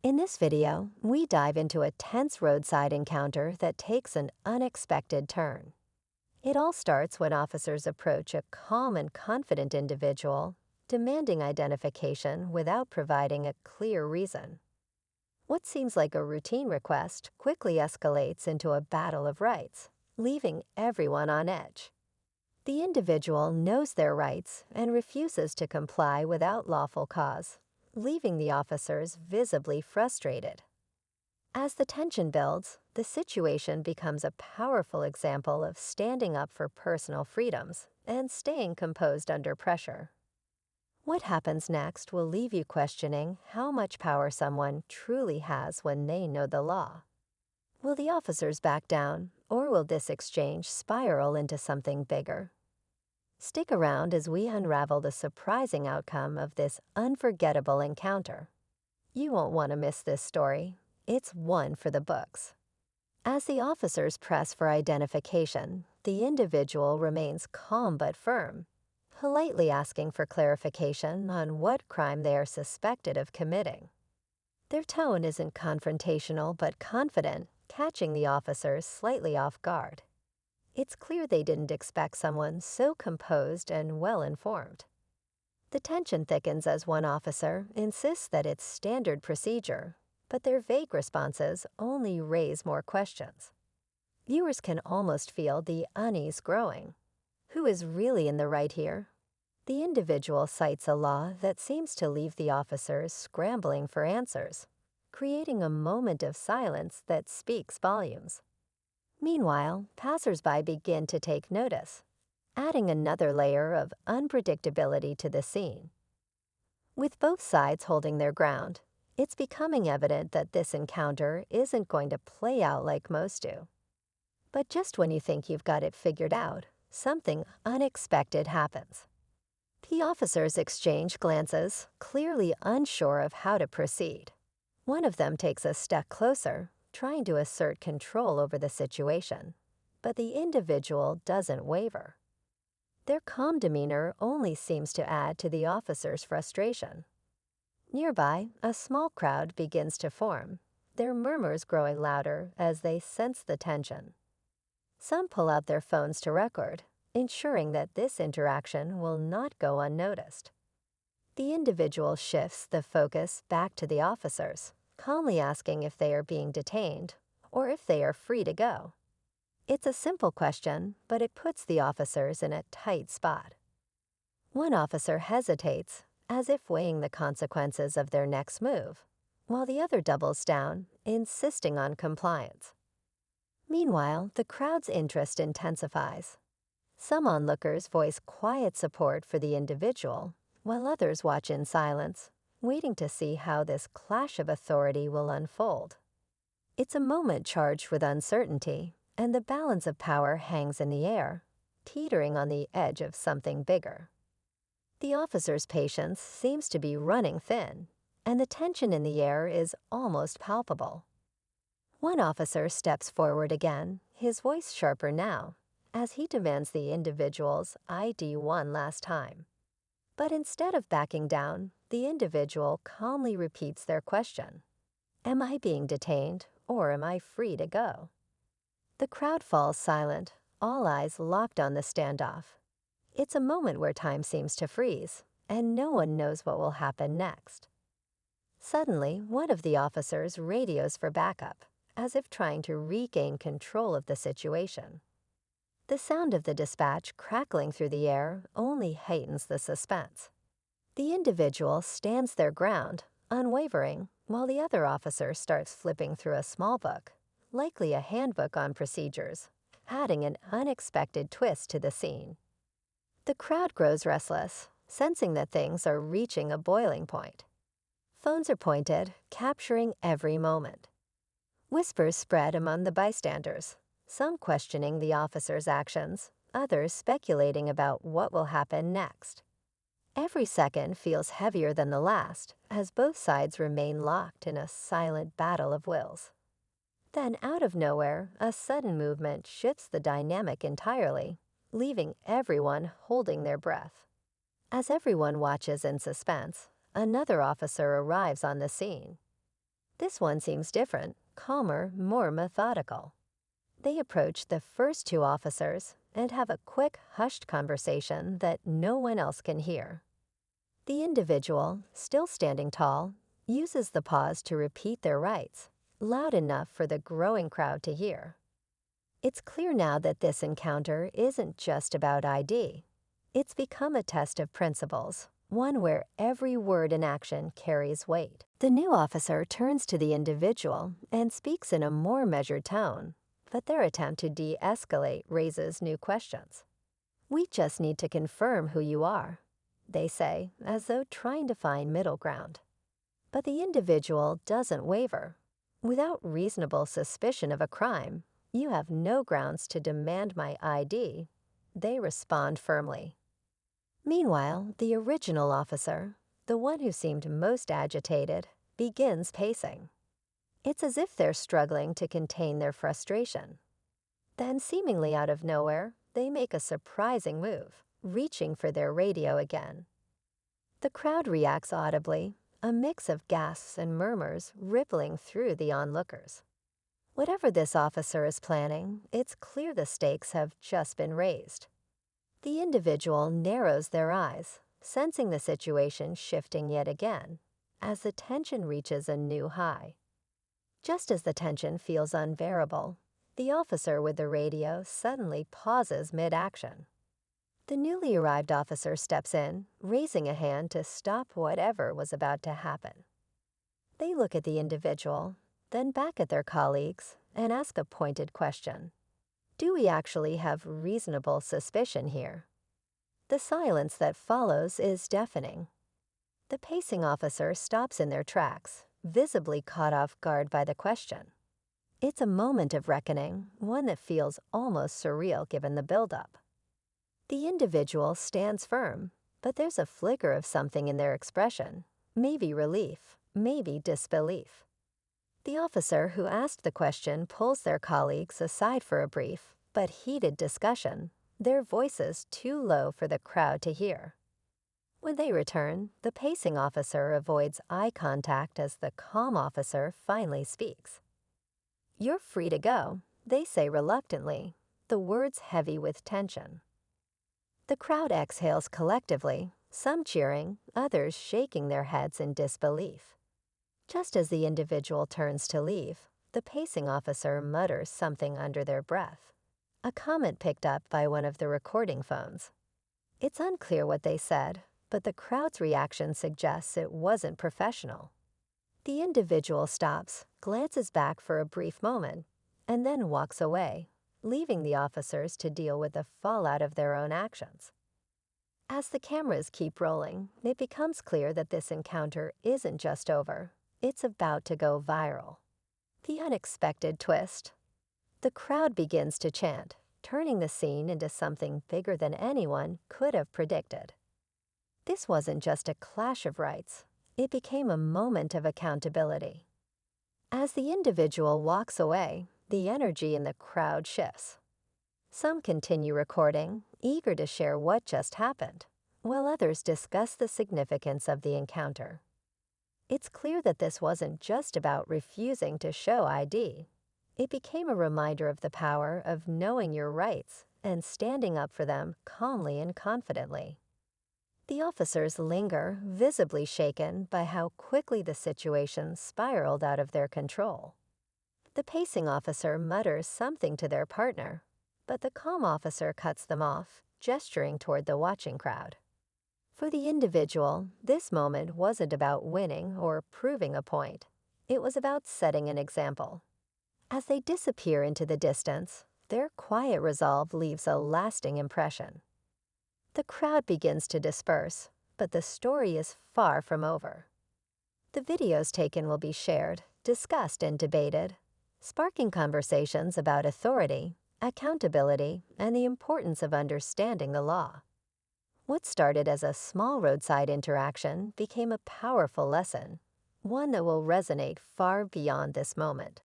In this video, we dive into a tense roadside encounter that takes an unexpected turn. It all starts when officers approach a calm and confident individual, demanding identification without providing a clear reason. What seems like a routine request quickly escalates into a battle of rights, leaving everyone on edge. The individual knows their rights and refuses to comply without lawful cause, leaving the officers visibly frustrated. As the tension builds, the situation becomes a powerful example of standing up for personal freedoms and staying composed under pressure. What happens next will leave you questioning how much power someone truly has when they know the law. Will the officers back down, or will this exchange spiral into something bigger? Stick around as we unravel the surprising outcome of this unforgettable encounter. You won't want to miss this story. It's one for the books. As the officers press for identification, the individual remains calm but firm, politely asking for clarification on what crime they are suspected of committing. Their tone isn't confrontational but confident, catching the officers slightly off guard. It's clear they didn't expect someone so composed and well-informed. The tension thickens as one officer insists that it's standard procedure, but their vague responses only raise more questions. Viewers can almost feel the unease growing. Who is really in the right here? The individual cites a law that seems to leave the officers scrambling for answers, creating a moment of silence that speaks volumes. Meanwhile, passersby begin to take notice, adding another layer of unpredictability to the scene. With both sides holding their ground, it's becoming evident that this encounter isn't going to play out like most do. But just when you think you've got it figured out, something unexpected happens. The officers exchange glances, clearly unsure of how to proceed. One of them takes a step closer, trying to assert control over the situation, but the individual doesn't waver. Their calm demeanor only seems to add to the officer's frustration. Nearby, a small crowd begins to form, their murmurs growing louder as they sense the tension. Some pull out their phones to record, ensuring that this interaction will not go unnoticed. The individual shifts the focus back to the officers, calmly asking if they are being detained or if they are free to go. It's a simple question, but it puts the officers in a tight spot. One officer hesitates, as if weighing the consequences of their next move, while the other doubles down, insisting on compliance. Meanwhile, the crowd's interest intensifies. Some onlookers voice quiet support for the individual, while others watch in silence, waiting to see how this clash of authority will unfold. It's a moment charged with uncertainty, and the balance of power hangs in the air, teetering on the edge of something bigger. The officer's patience seems to be running thin, and the tension in the air is almost palpable. One officer steps forward again, his voice sharper now, as he demands the individual's ID one last time. But instead of backing down, the individual calmly repeats their question. Am I being detained, or am I free to go? The crowd falls silent, all eyes locked on the standoff. It's a moment where time seems to freeze, and no one knows what will happen next. Suddenly, one of the officers radios for backup, as if trying to regain control of the situation. The sound of the dispatch crackling through the air only heightens the suspense. The individual stands their ground, unwavering, while the other officer starts flipping through a small book, likely a handbook on procedures, adding an unexpected twist to the scene. The crowd grows restless, sensing that things are reaching a boiling point. Phones are pointed, capturing every moment. Whispers spread among the bystanders, some questioning the officer's actions, others speculating about what will happen next. Every second feels heavier than the last, as both sides remain locked in a silent battle of wills. Then, out of nowhere, a sudden movement shifts the dynamic entirely, leaving everyone holding their breath. As everyone watches in suspense, another officer arrives on the scene. This one seems different, calmer, more methodical. They approach the first two officers and have a quick, hushed conversation that no one else can hear. The individual, still standing tall, uses the pause to repeat their rights, loud enough for the growing crowd to hear. It's clear now that this encounter isn't just about ID. It's become a test of principles, one where every word and action carries weight. The new officer turns to the individual and speaks in a more measured tone, but their attempt to de-escalate raises new questions. "We just need to confirm who you are," they say, as though trying to find middle ground. But the individual doesn't waver. "Without reasonable suspicion of a crime, you have no grounds to demand my ID," they respond firmly. Meanwhile, the original officer, the one who seemed most agitated, begins pacing. It's as if they're struggling to contain their frustration. Then, seemingly out of nowhere, they make a surprising move, reaching for their radio again. The crowd reacts audibly, a mix of gasps and murmurs rippling through the onlookers. Whatever this officer is planning, it's clear the stakes have just been raised. The individual narrows their eyes, sensing the situation shifting yet again, as the tension reaches a new high. Just as the tension feels unbearable, the officer with the radio suddenly pauses mid-action. The newly arrived officer steps in, raising a hand to stop whatever was about to happen. They look at the individual, then back at their colleagues, and ask a pointed question. "Do we actually have reasonable suspicion here?" The silence that follows is deafening. The pacing officer stops in their tracks, visibly caught off guard by the question. It's a moment of reckoning, one that feels almost surreal given the buildup. The individual stands firm, but there's a flicker of something in their expression, maybe relief, maybe disbelief. The officer who asked the question pulls their colleagues aside for a brief, but heated discussion, their voices too low for the crowd to hear. When they return, the pacing officer avoids eye contact as the calm officer finally speaks. "You're free to go," they say reluctantly, the words heavy with tension. The crowd exhales collectively, some cheering, others shaking their heads in disbelief. Just as the individual turns to leave, the pacing officer mutters something under their breath, a comment picked up by one of the recording phones. It's unclear what they said, but the crowd's reaction suggests it wasn't professional. The individual stops, glances back for a brief moment, and then walks away, leaving the officers to deal with the fallout of their own actions. As the cameras keep rolling, it becomes clear that this encounter isn't just over. It's about to go viral. The unexpected twist. The crowd begins to chant, turning the scene into something bigger than anyone could have predicted. This wasn't just a clash of rights. It became a moment of accountability. As the individual walks away, the energy in the crowd shifts. Some continue recording, eager to share what just happened, while others discuss the significance of the encounter. It's clear that this wasn't just about refusing to show ID. It became a reminder of the power of knowing your rights and standing up for them calmly and confidently. The officers linger, visibly shaken by how quickly the situation spiraled out of their control. The pacing officer mutters something to their partner, but the calm officer cuts them off, gesturing toward the watching crowd. For the individual, this moment wasn't about winning or proving a point. It was about setting an example. As they disappear into the distance, their quiet resolve leaves a lasting impression. The crowd begins to disperse, but the story is far from over. The videos taken will be shared, discussed, and debated, sparking conversations about authority, accountability, and the importance of understanding the law. What started as a small roadside interaction became a powerful lesson, one that will resonate far beyond this moment.